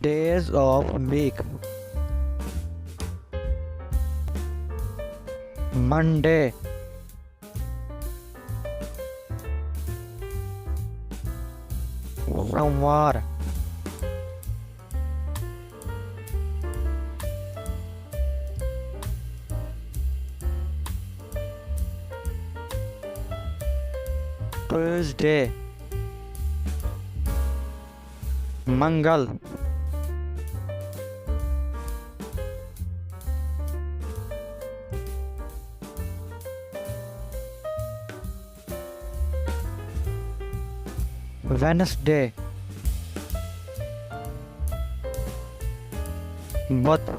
days of week. Monday, सोमवार, Tuesday, मंगल, Wednesday, बुध,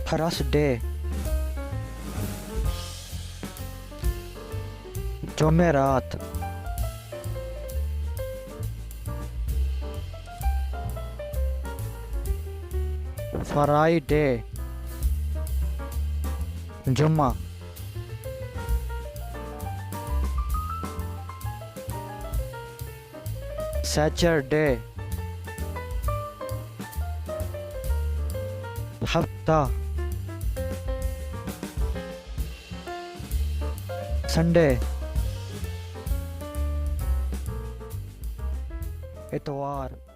Thursday, जुमेरात, Friday, जुम्मा, Saturday, हफ्ता, संडे, इतवार।